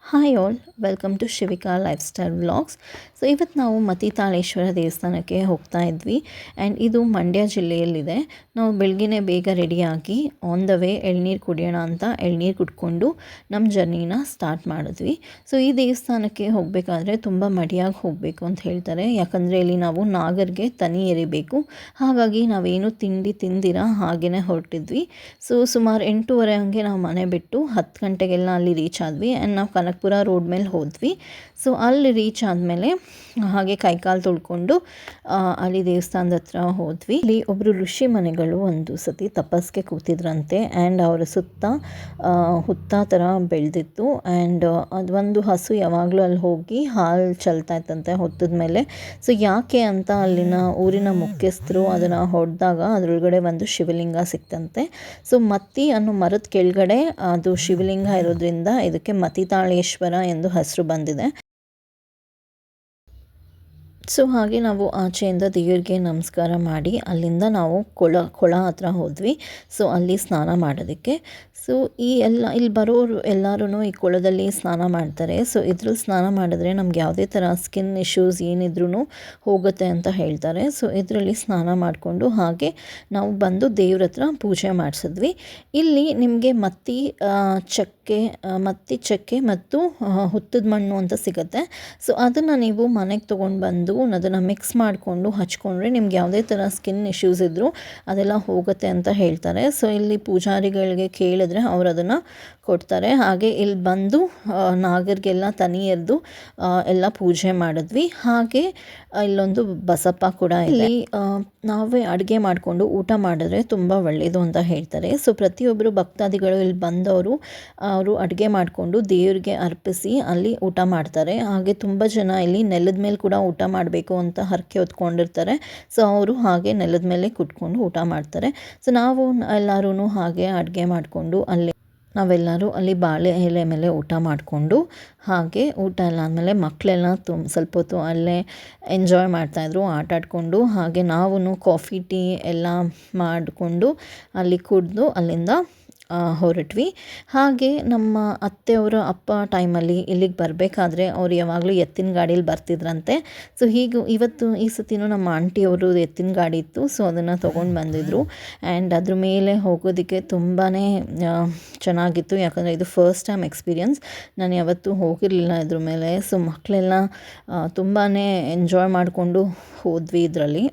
Hi all, welcome to Shivika lifestyle vlogs. So ಇವತ್ತು ನಾವು ಮತಿತಾಳೇಶ್ವರ ದೇವಸ್ಥಾನಕ್ಕೆ ಹೋಗ್ತಾ ಇದ್ವಿ ಆ್ಯಂಡ್ ಇದು ಮಂಡ್ಯ ಜಿಲ್ಲೆಯಲ್ಲಿದೆ. ನಾವು ಬೆಳಗ್ಗೆ ಬೇಗ ರೆಡಿಯಾಗಿ ಆನ್ ದ ವೇ ಎಳ್ನೀರು ಕುಡಿಯೋಣ ಅಂತ ಎಳ್ನೀರು ಕುಡ್ಕೊಂಡು ನಮ್ಮ ಜರ್ನಿನ ಸ್ಟಾರ್ಟ್ ಮಾಡಿದ್ವಿ. ಸೊ ಈ ದೇವಸ್ಥಾನಕ್ಕೆ ಹೋಗಬೇಕಾದ್ರೆ ತುಂಬ ಮಡಿಯಾಗಿ ಹೋಗಬೇಕು ಅಂತ ಹೇಳ್ತಾರೆ, ಯಾಕಂದರೆ ಇಲ್ಲಿ ನಾವು ನಾಗರಿಗೆ ತನಿ ಎರಿಬೇಕು. ಹಾಗಾಗಿ ನಾವೇನು ತಿಂಡಿ ತಿಂದಿರ ಹಾಗೆಯೇ ಹೊರಟಿದ್ವಿ. ಸೊ ಸುಮಾರು 8:30 ಹಂಗೆ ನಾವು ಮನೆ ಬಿಟ್ಟು 10 ಗಂಟೆಗೆಲ್ಲ ಅಲ್ಲಿ ರೀಚ್ ಆದ್ವಿ ಆ್ಯಂಡ್ ನಾವು ಕನಕಪುರ ರೋಡ್ ಮೇಲೆ ಹೋದ್ವಿ. ಸೊ ಅಲ್ಲಿ ರೀಚ್ ಆದಮೇಲೆ ಹಾಗೆ ಕೈಕಾಲು ತೊಳ್ಕೊಂಡು ಅಲ್ಲಿ ದೇವಸ್ಥಾನದ ಹತ್ರ ಹೋದ್ವಿ. ಇಲ್ಲಿ ಒಬ್ಬರು ಋಷಿ ಮನೆಗಳು ಒಂದು ಸತಿ ತಪಸ್ಗೆ ಕೂತಿದ್ರಂತೆ ಆ್ಯಂಡ್ ಅವರ ಸುತ್ತ ಹುತ್ತ ಥರ ಬೆಳೆದಿತ್ತು ಆ್ಯಂಡ್ ಅದೊಂದು ಹಸು ಯಾವಾಗಲೂ ಅಲ್ಲಿ ಹೋಗಿ ಹಾಲು ಚೆಲ್ತಾ ಇತ್ತಂತೆ ಹೊತ್ತದ ಮೇಲೆ. ಸೊ ಯಾಕೆ ಅಂತ ಅಲ್ಲಿನ ಊರಿನ ಮುಖ್ಯಸ್ಥರು ಅದನ್ನು ಹೊಡೆದಾಗ ಅದರೊಳಗಡೆ ಒಂದು ಶಿವಲಿಂಗ ಸಿಕ್ತಂತೆ. ಸೊ ಮತ್ತಿ ಅನ್ನೋ ಮರದ ಕೆಳಗಡೆ ಅದು ಶಿವಲಿಂಗ ಇರೋದ್ರಿಂದ ಇದಕ್ಕೆ ಮತಿತಾಳೇಶ್ವರ ಎಂದು ಹೆಸರು ಬಂದಿದೆ. ಸೊ ಹಾಗೆ ನಾವು ಆಚೆಯಿಂದ ದೇವರಿಗೆ ನಮಸ್ಕಾರ ಮಾಡಿ ಅಲ್ಲಿಂದ ನಾವು ಕೊಳ ಹತ್ರ ಹೋದ್ವಿ. ಸೊ ಅಲ್ಲಿ ಸ್ನಾನ ಮಾಡೋದಕ್ಕೆ. ಸೊ ಇಲ್ಲಿ ಬರೋರು ಎಲ್ಲರೂ ಈ ಕೊಳದಲ್ಲಿ ಸ್ನಾನ ಮಾಡ್ತಾರೆ. ಸೊ ಇದ್ರಲ್ಲಿ ಸ್ನಾನ ಮಾಡಿದ್ರೆ ನಮ್ಗೆ ಯಾವುದೇ ಥರ ಸ್ಕಿನ್ ಇಶ್ಯೂಸ್ ಏನಿದ್ರೂ ಹೋಗುತ್ತೆ ಅಂತ ಹೇಳ್ತಾರೆ. ಸೊ ಇದರಲ್ಲಿ ಸ್ನಾನ ಮಾಡಿಕೊಂಡು ಹಾಗೆ ನಾವು ಬಂದು ದೇವ್ರ ಹತ್ರ ಪೂಜೆ ಮಾಡಿಸಿದ್ವಿ. ಇಲ್ಲಿ ನಿಮಗೆ ಮತ್ತಿ ಚಕ್ಕೆ ಮತ್ತು ಹುತ್ತದ ಮಣ್ಣು ಅಂತ ಸಿಗುತ್ತೆ. ಸೊ ಅದನ್ನು ನೀವು ಮನೆಗೆ ತೊಗೊಂಡು ಬಂದು ಅದನ್ನು ಮಿಕ್ಸ್ ಮಾಡಿಕೊಂಡು ಹಚ್ಕೊಂಡ್ರೆ ನಿಮ್ಗೆ ಯಾವುದೇ ಥರ ಸ್ಕಿನ್ ಇಶ್ಯೂಸ್ ಇದ್ದರೂ ಅದೆಲ್ಲ ಹೋಗುತ್ತೆ ಅಂತ ಹೇಳ್ತಾರೆ. ಸೊ ಇಲ್ಲಿ ಪೂಜಾರಿಗಳಿಗೆ ಕೇಳಿದ್ರೆ ಅವರು ಅದನ್ನು ಕೊಡ್ತಾರೆ. ಹಾಗೆ ಇಲ್ಲಿ ಬಂದು ನಾಗರಿಗೆಲ್ಲ ತನಿ ಎರೆದು ಎಲ್ಲ ಪೂಜೆ ಮಾಡಿದ್ವಿ. ಹಾಗೆ ಇಲ್ಲೊಂದು ಬಸಪ್ಪ ಕೂಡ ಇಲ್ಲಿ ನಾವೇ ಅಡುಗೆ ಮಾಡಿಕೊಂಡು ಊಟ ಮಾಡಿದ್ರೆ ತುಂಬ ಒಳ್ಳೆಯದು ಅಂತ ಹೇಳ್ತಾರೆ. ಸೊ ಪ್ರತಿಯೊಬ್ಬರು ಭಕ್ತಾದಿಗಳು ಇಲ್ಲಿ ಬಂದವರು ಅವರು ಅಡುಗೆ ಮಾಡಿಕೊಂಡು ದೇವರಿಗೆ ಅರ್ಪಿಸಿ ಅಲ್ಲಿ ಊಟ ಮಾಡ್ತಾರೆ. ಹಾಗೆ ತುಂಬ ಜನ ಇಲ್ಲಿ ನೆಲದ ಮೇಲೆ ಕೂಡ ಊಟ ಮಾಡಬೇಕು ಅಂತ ಹರಕೆ ಹೊತ್ಕೊಂಡಿರ್ತಾರೆ. ಸೊ ಅವರು ಹಾಗೆ ನೆಲದ ಮೇಲೆ ಕುತ್ಕೊಂಡು ಊಟ ಮಾಡ್ತಾರೆ. ಸೊ ನಾವು ಎಲ್ಲರೂ ಹಾಗೆ ಅಡುಗೆ ಮಾಡಿಕೊಂಡು ನಾವೆಲ್ಲರೂ ಅಲ್ಲಿ ಬಾಳೆ ಎಲೆ ಮೇಲೆ ಊಟ ಮಾಡಿಕೊಂಡು ಹಾಗೆ ಊಟ ಎಲ್ಲ ಆದಮೇಲೆ ಮಕ್ಕಳೆಲ್ಲ ಸ್ವಲ್ಪ ಹೊತ್ತು ಅಲ್ಲೇ ಎಂಜಾಯ್ ಮಾಡ್ತಾಯಿದ್ರು ಆಟ ಆಡಿಕೊಂಡು. ಹಾಗೆ ನಾವು ಕಾಫಿ ಟೀ ಎಲ್ಲ ಮಾಡಿಕೊಂಡು ಅಲ್ಲಿ ಕುಡಿದು ಅಲ್ಲಿಂದ ಹೊರಟ್ವಿ. ಹಾಗೆ ನಮ್ಮ ಅತ್ತೆಯವರ ಅಪ್ಪ ಟೈಮಲ್ಲಿ ಇಲ್ಲಿಗೆ ಬರಬೇಕಾದ್ರೆ ಅವ್ರು ಯಾವಾಗಲೂ ಎತ್ತಿನ ಗಾಡೀಲಿ ಬರ್ತಿದ್ರಂತೆ. ಸೊ ಇವತ್ತು ಈ ಸತಿನೂ ನಮ್ಮ ಆಂಟಿಯವರು ಎತ್ತಿನ ಗಾಡಿ ಇತ್ತು. ಸೊ ಅದನ್ನು ತೊಗೊಂಡು ಬಂದಿದ್ದರು ಆ್ಯಂಡ್ ಅದ್ರ ಮೇಲೆ ಹೋಗೋದಕ್ಕೆ ತುಂಬಾ ಚೆನ್ನಾಗಿತ್ತು, ಯಾಕಂದರೆ ಇದು ಫಸ್ಟ್ ಟೈಮ್ ಎಕ್ಸ್ಪೀರಿಯನ್ಸ್. ನಾನು ಯಾವತ್ತೂ ಹೋಗಿರಲಿಲ್ಲ ಇದ್ರ ಮೇಲೆ. ಸೊ ಮಕ್ಕಳೆಲ್ಲ ತುಂಬಾ ಎಂಜಾಯ್ ಮಾಡಿಕೊಂಡು ಹೋದ್ವಿ ಇದರಲ್ಲಿ.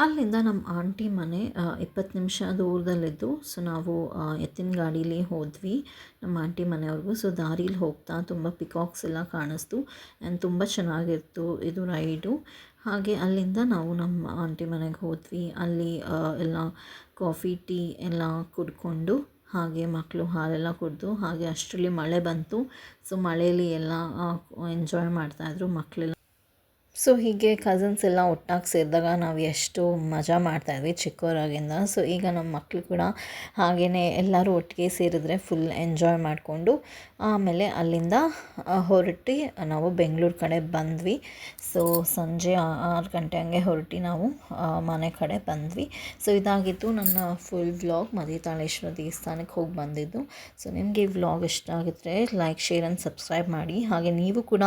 ಅಲ್ಲಿಂದ ನಮ್ಮ ಆಂಟಿ ಮನೆ 20 ನಿಮಿಷ ದೂರದಲ್ಲಿದ್ದು. ಸೊ ನಾವು ಎತ್ತಿನ ಗಾಡೀಲಿ ಹೋದ್ವಿ ನಮ್ಮ ಆಂಟಿ ಮನೆಯವ್ರಿಗೂ. ಸೊ ದಾರೀಲಿ ಹೋಗ್ತಾ ತುಂಬ ಪಿಕಾಕ್ಸ್ ಎಲ್ಲ ಕಾಣಿಸ್ತು ಆ್ಯಂಡ್ ತುಂಬ ಚೆನ್ನಾಗಿತ್ತು ಇದು ರೈಡು. ಹಾಗೆ ಅಲ್ಲಿಂದ ನಾವು ನಮ್ಮ ಆಂಟಿ ಮನೆಗೆ ಹೋದ್ವಿ. ಅಲ್ಲಿ ಎಲ್ಲ ಕಾಫಿ ಟೀ ಎಲ್ಲ ಕುಡ್ಕೊಂಡು ಹಾಗೆ ಮಕ್ಕಳು ಹಾಲೆಲ್ಲ ಕುಡಿದು ಹಾಗೆ ಅಷ್ಟರಲ್ಲಿ ಮಳೆ ಬಂತು. ಸೊ ಮಳೆಯಲ್ಲಿ ಎಲ್ಲ ಎಂಜಾಯ್ ಮಾಡ್ತಾಯಿದ್ರು ಮಕ್ಕಳೆಲ್ಲ. ಸೊ ಹೀಗೆ ಕಸಿನ್ಸ್ ಎಲ್ಲ ಒಟ್ಟಾಗಿ ಸೇರಿದಾಗ ನಾವು ಎಷ್ಟು ಮಜಾ ಮಾಡ್ತಾಯಿದ್ವಿ ಚಿಕ್ಕವರಾಗಿಂದ. ಸೊ ಈಗ ನಮ್ಮ ಮಕ್ಕಳು ಕೂಡ ಹಾಗೆಯೇ ಎಲ್ಲರೂ ಒಟ್ಟಿಗೆ ಸೇರಿದ್ರೆ ಫುಲ್ ಎಂಜಾಯ್ ಮಾಡಿಕೊಂಡು ಆಮೇಲೆ ಅಲ್ಲಿಂದ ಹೊರಟು ನಾವು ಬೆಂಗಳೂರು ಕಡೆ ಬಂದ್ವಿ. ಸೊ ಸಂಜೆ 6 ಗಂಟೆ ಹಂಗೆ ಹೊರಟು ನಾವು ಮನೆ ಕಡೆ ಬಂದ್ವಿ. ಸೊ ಇದಾಗಿತ್ತು ನನ್ನ ಫುಲ್ ವ್ಲಾಗ್ ಮತಿತಾಳೇಶ್ವರ ದೇವಸ್ಥಾನಕ್ಕೆ ಹೋಗಿ ಬಂದಿದ್ದು. ಸೊ ನಿಮಗೆ ಈ ವ್ಲಾಗ್ ಇಷ್ಟ ಆಗಿದ್ರೆ ಲೈಕ್, ಶೇರ್ ಆ್ಯಂಡ್ ಸಬ್ಸ್ಕ್ರೈಬ್ ಮಾಡಿ. ಹಾಗೆ ನೀವು ಕೂಡ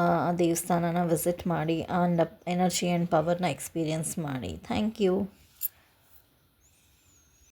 ಆ ದೇವಸ್ಥಾನನ ವಿಸಿಟ್ ಮಾಡಿ ಆ್ಯಂಡ್ ಎನರ್ಜಿ ಆ್ಯಂಡ್ ಪವರ್ನ ಎಕ್ಸ್ಪೀರಿಯನ್ಸ್ ಮಾಡಿ. Thank you.